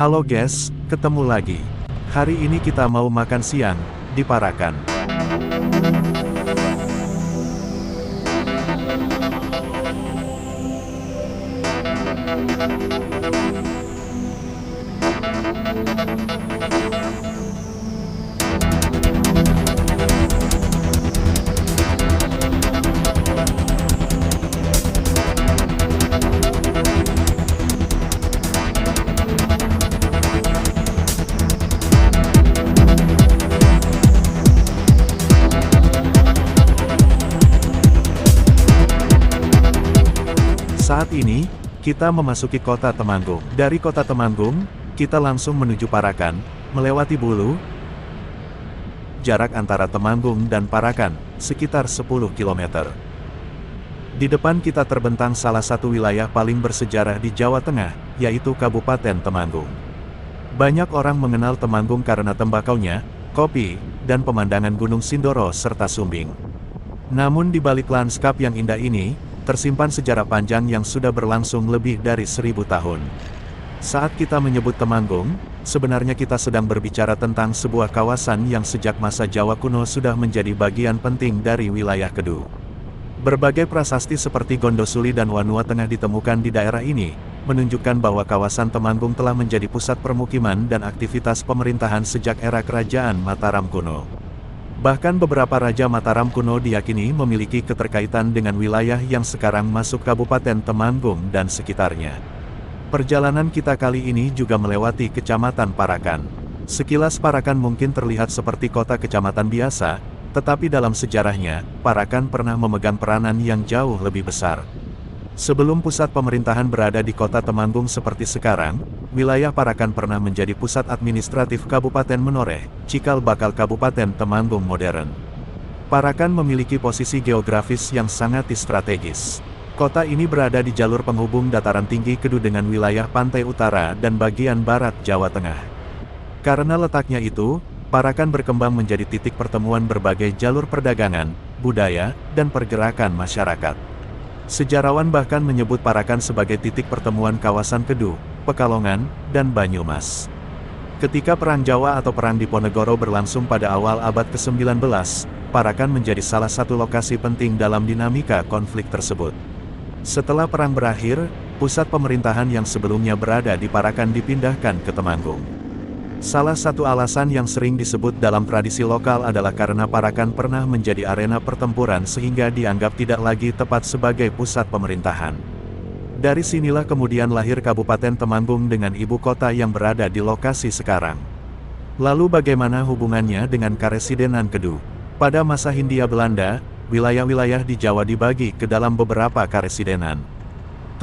Halo guys, ketemu lagi. Hari ini kita mau makan siang di Parakan. Saat ini, kita memasuki kota Temanggung. Dari kota Temanggung, kita langsung menuju Parakan, melewati Bulu. Jarak antara Temanggung dan Parakan, sekitar 10 km. Di depan kita terbentang salah satu wilayah paling bersejarah di Jawa Tengah, yaitu Kabupaten Temanggung. Banyak orang mengenal Temanggung karena tembakaunya, kopi, dan pemandangan Gunung Sindoro serta Sumbing. Namun di balik lanskap yang indah ini, tersimpan sejarah panjang yang sudah berlangsung lebih dari 1000 tahun. Saat kita menyebut Temanggung, sebenarnya kita sedang berbicara tentang sebuah kawasan yang sejak masa Jawa kuno sudah menjadi bagian penting dari wilayah Kedu. Berbagai prasasti seperti Gondosuli dan Wanua Tengah ditemukan di daerah ini, menunjukkan bahwa kawasan Temanggung telah menjadi pusat permukiman dan aktivitas pemerintahan sejak era Kerajaan Mataram kuno. Bahkan beberapa Raja Mataram kuno diyakini memiliki keterkaitan dengan wilayah yang sekarang masuk Kabupaten Temanggung dan sekitarnya. Perjalanan kita kali ini juga melewati Kecamatan Parakan. Sekilas Parakan mungkin terlihat seperti kota kecamatan biasa, tetapi dalam sejarahnya, Parakan pernah memegang peranan yang jauh lebih besar. Sebelum pusat pemerintahan berada di kota Temanggung seperti sekarang, wilayah Parakan pernah menjadi pusat administratif Kabupaten Menoreh, cikal bakal Kabupaten Temanggung modern. Parakan memiliki posisi geografis yang sangat strategis. Kota ini berada di jalur penghubung dataran tinggi Kedu dengan wilayah pantai utara dan bagian barat Jawa Tengah. Karena letaknya itu, Parakan berkembang menjadi titik pertemuan berbagai jalur perdagangan, budaya, dan pergerakan masyarakat. Sejarawan bahkan menyebut Parakan sebagai titik pertemuan kawasan Kedu, Pekalongan, dan Banyumas. Ketika Perang Jawa atau Perang Diponegoro berlangsung pada awal abad ke-19, Parakan menjadi salah satu lokasi penting dalam dinamika konflik tersebut. Setelah perang berakhir, pusat pemerintahan yang sebelumnya berada di Parakan dipindahkan ke Temanggung. Salah satu alasan yang sering disebut dalam tradisi lokal adalah karena Parakan pernah menjadi arena pertempuran sehingga dianggap tidak lagi tepat sebagai pusat pemerintahan. Dari sinilah kemudian lahir Kabupaten Temanggung dengan ibu kota yang berada di lokasi sekarang. Lalu bagaimana hubungannya dengan Karesidenan Kedu? Pada masa Hindia Belanda, wilayah-wilayah di Jawa dibagi ke dalam beberapa karesidenan.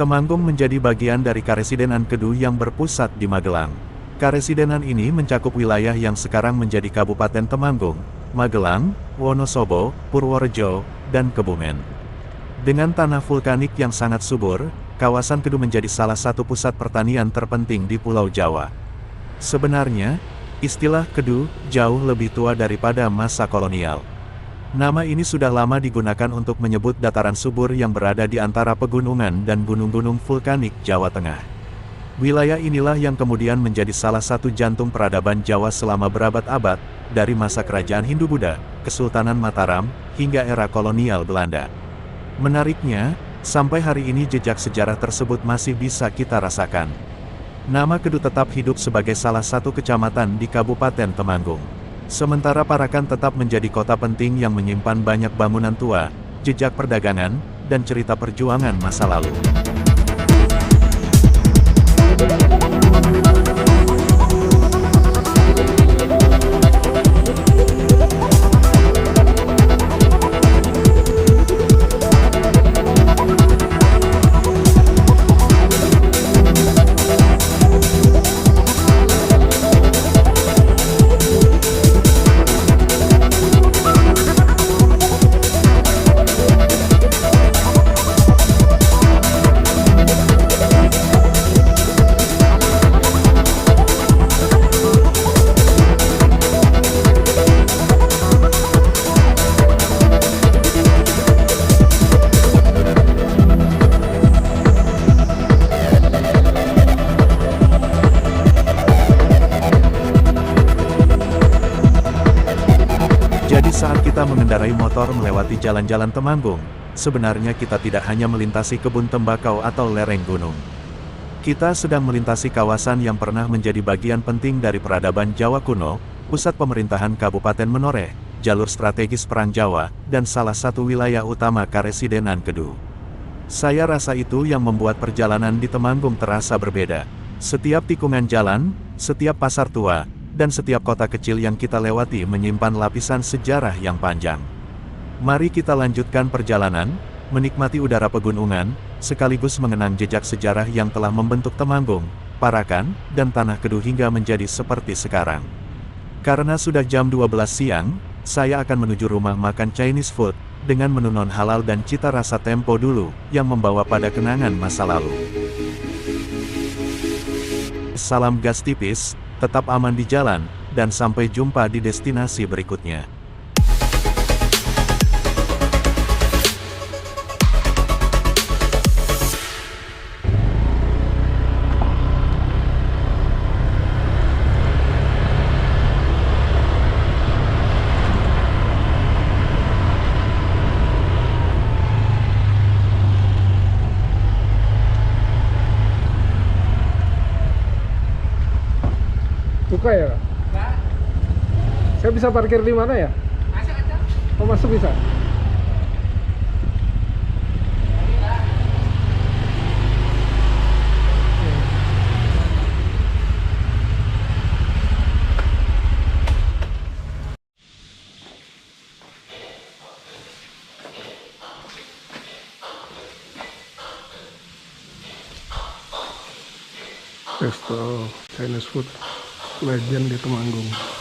Temanggung menjadi bagian dari Karesidenan Kedu yang berpusat di Magelang. Karesidenan ini mencakup wilayah yang sekarang menjadi Kabupaten Temanggung, Magelang, Wonosobo, Purworejo, dan Kebumen. Dengan tanah vulkanik yang sangat subur, kawasan Kedu menjadi salah satu pusat pertanian terpenting di Pulau Jawa. Sebenarnya, istilah Kedu jauh lebih tua daripada masa kolonial. Nama ini sudah lama digunakan untuk menyebut dataran subur yang berada di antara pegunungan dan gunung-gunung vulkanik Jawa Tengah. Wilayah inilah yang kemudian menjadi salah satu jantung peradaban Jawa selama berabad-abad, dari masa kerajaan Hindu-Buddha, Kesultanan Mataram, hingga era kolonial Belanda. Menariknya, sampai hari ini jejak sejarah tersebut masih bisa kita rasakan. Nama Kedu tetap hidup sebagai salah satu kecamatan di Kabupaten Temanggung. Sementara Parakan tetap menjadi kota penting yang menyimpan banyak bangunan tua, jejak perdagangan, dan cerita perjuangan masa lalu. kita mengendarai motor melewati jalan-jalan Temanggung, sebenarnya kita tidak hanya melintasi kebun tembakau atau lereng gunung. Kita sedang melintasi kawasan yang pernah menjadi bagian penting dari peradaban Jawa kuno, pusat pemerintahan Kabupaten Menoreh, jalur strategis Perang Jawa, dan salah satu wilayah utama Karesidenan Kedu. Saya rasa itu yang membuat perjalanan di Temanggung terasa berbeda. Setiap tikungan jalan, setiap pasar tua, dan setiap kota kecil yang kita lewati menyimpan lapisan sejarah yang panjang. Mari kita lanjutkan perjalanan, menikmati udara pegunungan, sekaligus mengenang jejak sejarah yang telah membentuk Temanggung, Parakan, dan Tanah Kedu hingga menjadi seperti sekarang. Karena sudah jam 12 siang, saya akan menuju rumah makan Chinese food, dengan menu non halal dan cita rasa tempo dulu, yang membawa pada kenangan masa lalu. Salam gas tipis, tetap aman di jalan, dan sampai jumpa di destinasi berikutnya. Buka ya, Kak? Enggak. Saya bisa parkir di mana ya? Masuk aja. Oh, masuk bisa? Resto Chinese food legend di Temanggung.